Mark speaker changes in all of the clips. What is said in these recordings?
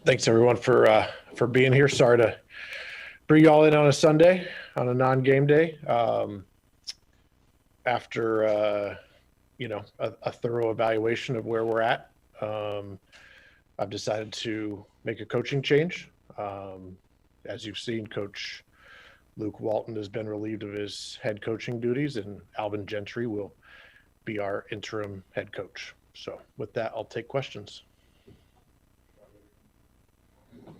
Speaker 1: Thanks everyone for being here. Sorry to bring you all in on a Sunday, on a non-game day. After a thorough evaluation of where we're at, I've decided to make a coaching change. As you've seen, Coach Luke Walton has been relieved of his head coaching duties, and Alvin Gentry will be our interim head coach. So with that, I'll take questions.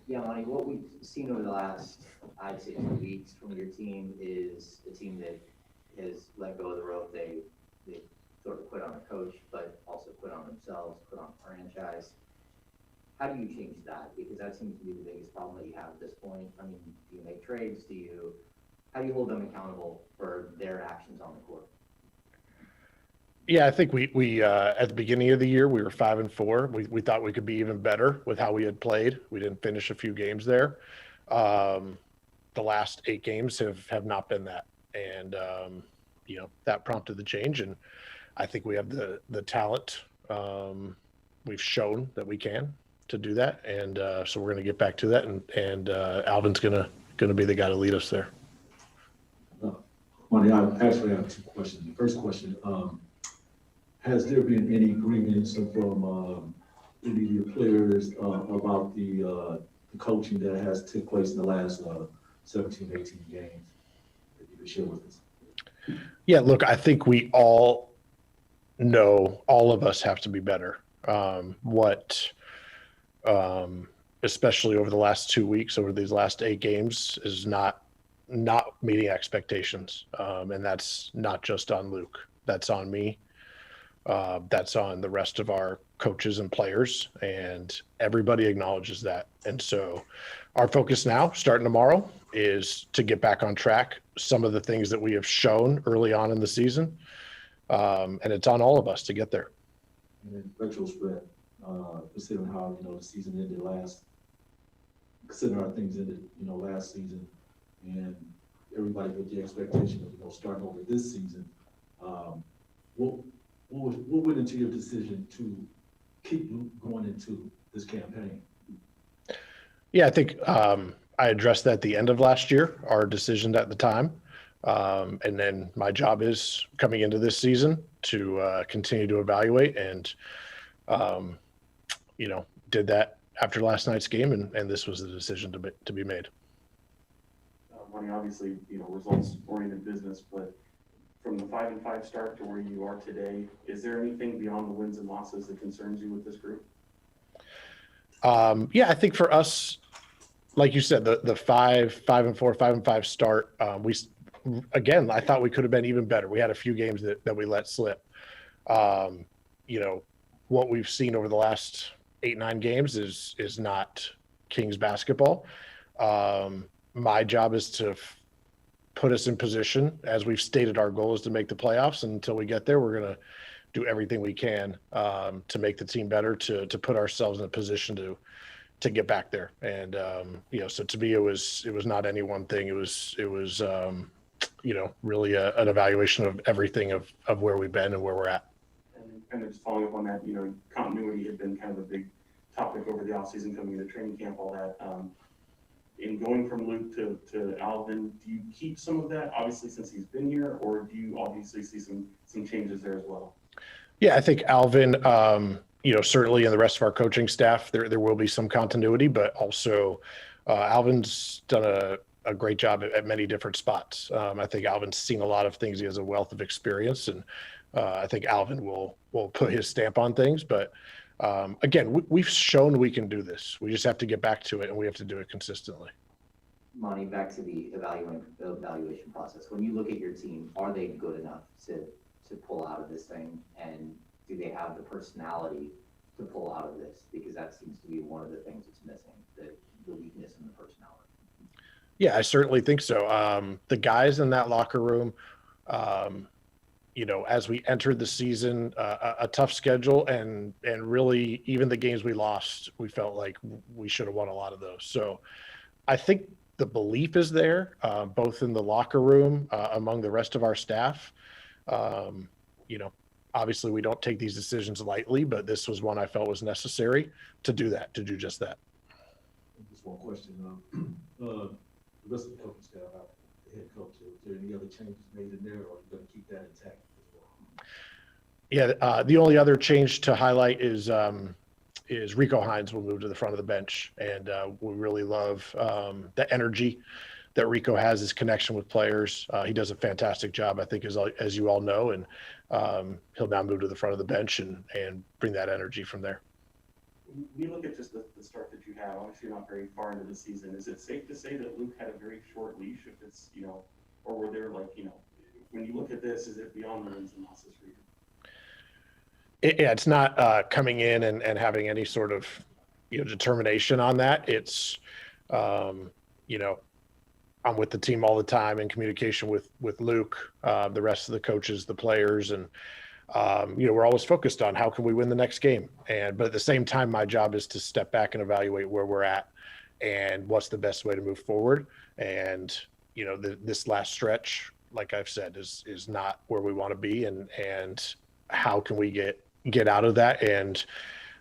Speaker 2: Yeah, Monty, what we've seen over the last, I'd say, 2 weeks from your team is a team that has let go of the rope. They sort of quit on the coach, but also quit on themselves, quit on the franchise. How do you change that? Because that seems to be the biggest problem that you have at this point. I mean, do you make trades? How do you hold them accountable for their actions on the court?
Speaker 1: Yeah, I think we at the beginning of the year, we were 5-4. We thought we could be even better with how we had played. We didn't finish a few games there. The last 8 games have not been that. And, that prompted the change. And I think we have the talent. We've shown that we can to do that. And so we're going to get back to that. And Alvin's going to be the guy to lead us there.
Speaker 3: Monty, I actually have 2 questions. The first question, has there been any agreements from any of your players about the coaching that has took place in the last 17, 18 games that you could share with us?
Speaker 1: Yeah, look, I think we all know all of us have to be better. Especially over the last 2 weeks, over these last 8 games, is not meeting expectations. And that's not just on Luke. That's on me. That's on the rest of our coaches and players, and everybody acknowledges that. And so our focus now, starting tomorrow, is to get back on track. Some of the things that we have shown early on in the season, and it's on all of us to get there.
Speaker 3: And in retrospect, considering how, the season ended considering how things ended, last season, and everybody with the expectation of, starting over this season, what went into your decision to keep going into this campaign?
Speaker 1: Yeah, I think I addressed that at the end of last year, our decision at the time. And then my job is coming into this season to continue to evaluate and, did that after last night's game. And this was the decision to be made.
Speaker 4: Money, obviously, results-oriented business, but from the 5-5 start to where you are today, is there anything beyond the wins and losses that concerns you with this group?
Speaker 1: Yeah, I think for us, like you said, the 5-4, 5-5 start, I thought we could have been even better. We had a few games that we let slip. What we've seen over the last 8-9 games is not Kings basketball. My job is to put us in position. As we've stated, our goal is to make the playoffs. And until we get there, we're going to do everything we can to make the team better, to put ourselves in a position to get back there. And so to me, it was not any one thing. It was really an evaluation of everything of where we've been and where we're at.
Speaker 4: And kind of just following up on that, continuity had been kind of a big topic over the offseason, coming into training camp, all that. In going from Luke to Alvin, do you keep some of that, obviously, since he's been here, or do you obviously see some changes there as well?
Speaker 1: Yeah, I think Alvin, certainly in the rest of our coaching staff, there will be some continuity, but also Alvin's done a great job at many different spots. I think Alvin's seen a lot of things. He has a wealth of experience, and I think Alvin will put his stamp on things. But again, we've shown we can do this. We just have to get back to it, and we have to do it consistently.
Speaker 2: Monty, back to the evaluation process. When you look at your team, are they good enough to pull out of this thing, and do they have the personality to pull out of this? Because that seems to be one of the things that's missing, the weakness in the personality.
Speaker 1: Yeah, I certainly think so. The guys in that locker room, as we entered the season, a tough schedule, and really even the games we lost, we felt like we should have won a lot of those. So I think the belief is there, both in the locker room, among the rest of our staff. Obviously we don't take these decisions lightly, but this was one I felt was necessary to do just that.
Speaker 3: one question. The rest of the coaching staff, the head coach, is there any other changes made in there, or are you going to keep that intact as well?
Speaker 1: Yeah, the only other change to highlight is Rico Hines will move to the front of the bench, and we really love the energy that Rico has, his connection with players. He does a fantastic job, I think, as you all know, and he'll now move to the front of the bench and bring that energy from there.
Speaker 4: When we look at just the start that you have, obviously you're not very far into the season. Is it safe to say that Luke had a very short leash, if it's, or were there when you look at this, is it beyond the wins and losses for you?
Speaker 1: Yeah, it's not coming in and having any sort of determination on that. It's I'm with the team all the time in communication with Luke, the rest of the coaches, the players, and we're always focused on how can we win the next game. But at the same time, my job is to step back and evaluate where we're at and what's the best way to move forward. And this last stretch, like I've said, is not where we want to be, and how can we get out of that and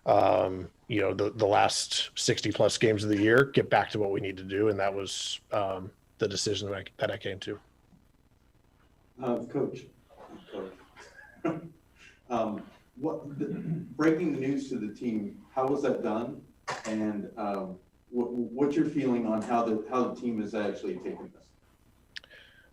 Speaker 1: the last 60 plus games of the year get back to what we need to do. And that was the decision that I came to.
Speaker 5: Coach, breaking the news to the team, how was that done? And what's your feeling on how the team is actually taking this?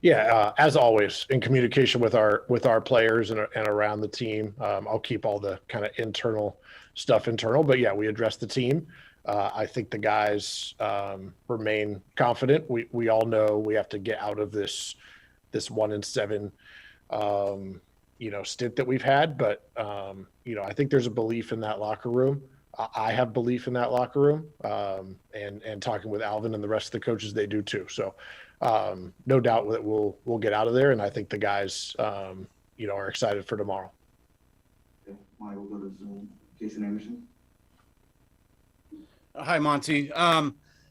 Speaker 1: Yeah, as always, in communication with our players and around the team. I'll keep all the kind of internal stuff internal, but yeah, we address the team. I think the guys remain confident. We all know we have to get out of this 1-7 stint that we've had, but I think there's a belief in that locker room. I have belief in that locker room, and talking with Alvin and the rest of the coaches, they do too. So no doubt that we'll get out of there, and I think the guys are excited for tomorrow.
Speaker 5: Okay. Mike, we'll go to Zoom. Jason Anderson.
Speaker 6: Hi, Monty.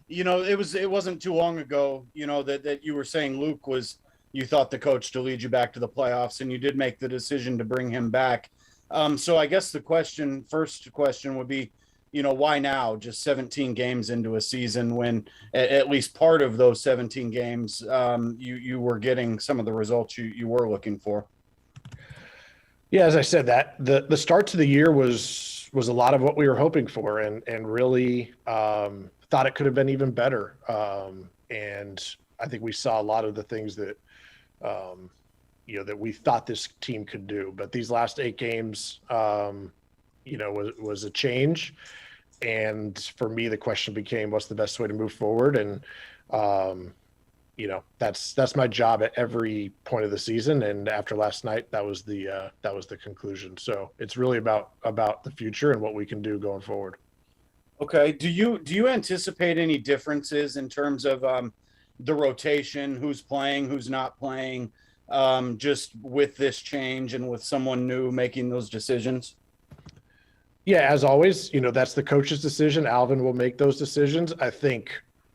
Speaker 6: It wasn't too long ago, that you were saying Luke you thought the coach to lead you back to the playoffs, and you did make the decision to bring him back. So I guess the first question would be, why now, just 17 games into a season, when at least part of those 17 games, you were getting some of the results you were looking for?
Speaker 1: Yeah, as I said, that the start to the year was a lot of what we were hoping for, and really thought it could have been even better. And I think we saw a lot of the things that that we thought this team could do. But these last 8 games, was a change. And for me, the question became, what's the best way to move forward? And that's my job at every point of the season. And after last night, that was the conclusion. So it's really about the future and what we can do going forward.
Speaker 6: Okay. Do you anticipate any differences in terms of the rotation, who's playing, who's not playing, just with this change and with someone new making those decisions?
Speaker 1: Yeah, as always, that's the coach's decision. Alvin will make those decisions. I think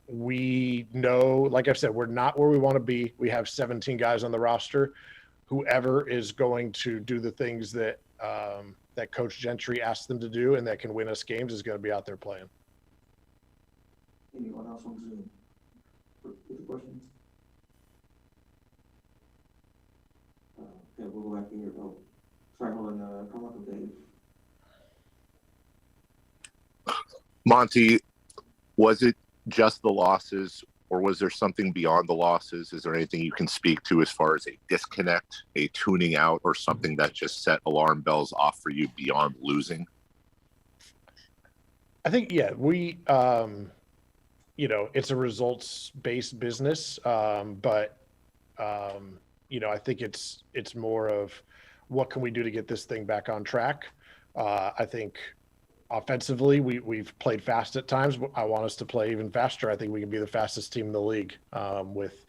Speaker 1: we know, like I've said, we're not where we want to be. We have 17 guys on the roster. Whoever is going to do the things that that Coach Gentry asked them to do and that can win us games is going to be out there playing.
Speaker 5: Anyone else on Zoom with the questions? Okay, we'll go back here. Oh, sorry, hold on. Come up with Dave.
Speaker 7: Monty, was it just the losses, or was there something beyond the losses? Is there anything you can speak to as far as a disconnect, a tuning out, or something that just set alarm bells off for you beyond losing?
Speaker 1: I think, yeah, we, it's a results-based business, but I think it's more of what can we do to get this thing back on track. I think offensively, we've played fast at times. I want us to play even faster. I think we can be the fastest team in the league with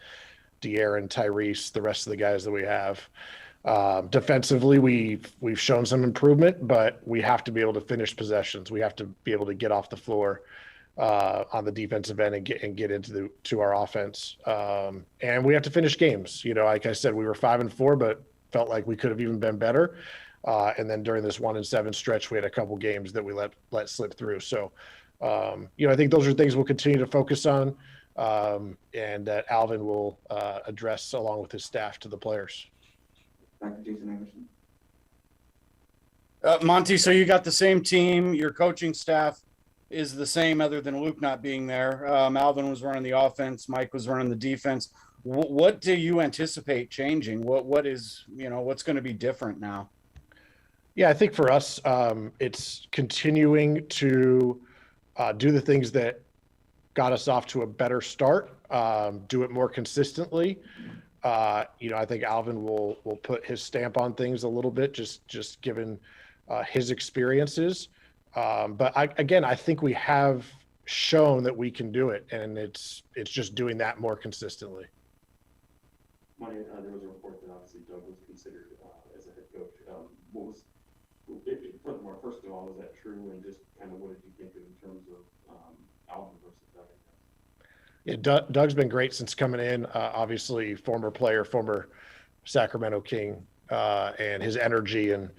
Speaker 1: De'Aaron, Tyrese, the rest of the guys that we have. Defensively, we've shown some improvement, but we have to be able to finish possessions. We have to be able to get off the floor on the defensive end and get into our offense. And we have to finish games. Like I said, we were 5-4, but felt like we could have even been better. And then during this 1-7 stretch, we had a couple games that we let slip through. So I think those are things we'll continue to focus on, and that Alvin will address along with his staff to the players.
Speaker 8: Back to Jason Anderson.
Speaker 6: Monty, so you got the same team. Your coaching staff is the same, other than Luke not being there. Alvin was running the offense. Mike was running the defense. What do you anticipate changing? What is, what's going to be different now?
Speaker 1: Yeah, I think for us, it's continuing to do the things that got us off to a better start, do it more consistently. I think Alvin will put his stamp on things a little bit, just given his experiences. But I think we have shown that we can do it, and it's just doing that more consistently.
Speaker 4: Monty, there was a report that obviously Doug was considered as a head coach. Furthermore, first of all, was that true? And just kind of what did you think in terms of Alvin versus Doug?
Speaker 1: Yeah, Doug's been great since coming in. Obviously, former player, former Sacramento King, and his energy and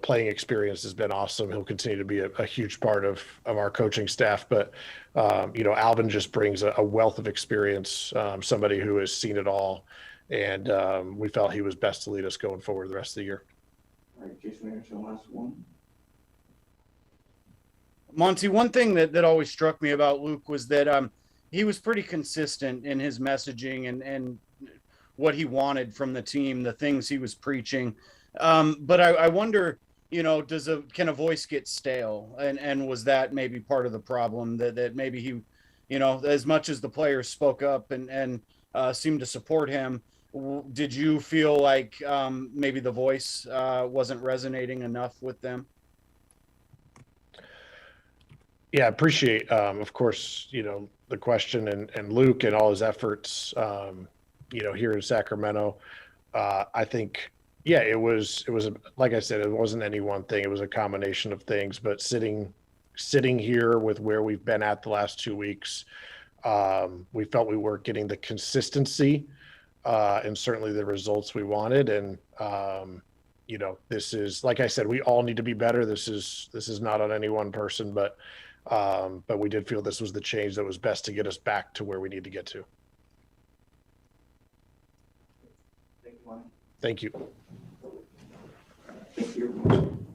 Speaker 1: playing experience has been awesome. He'll continue to be a huge part of our coaching staff. But Alvin just brings a wealth of experience, somebody who has seen it all, and we felt he was best to lead us going forward the rest of the year.
Speaker 8: All right, Jason Anderson, last one.
Speaker 6: Monty, one thing that always struck me about Luke was that he was pretty consistent in his messaging and what he wanted from the team, the things he was preaching. But I wonder, can a voice get stale? And was that maybe part of the problem that maybe he, as much as the players spoke up and seemed to support him, did you feel like maybe the voice wasn't resonating enough with them?
Speaker 1: Yeah, appreciate, of course, the question and Luke and all his efforts, here in Sacramento. I think, yeah, it was like I said, it wasn't any one thing. It was a combination of things. But sitting here with where we've been at the last 2 weeks, we felt we weren't getting the consistency and certainly the results we wanted. And this is, like I said, we all need to be better. This is not on any one person, but we did feel this was the change that was best to get us back to where we need to get to.
Speaker 8: Thank you, Monty.
Speaker 1: Thank you.
Speaker 8: Thank you.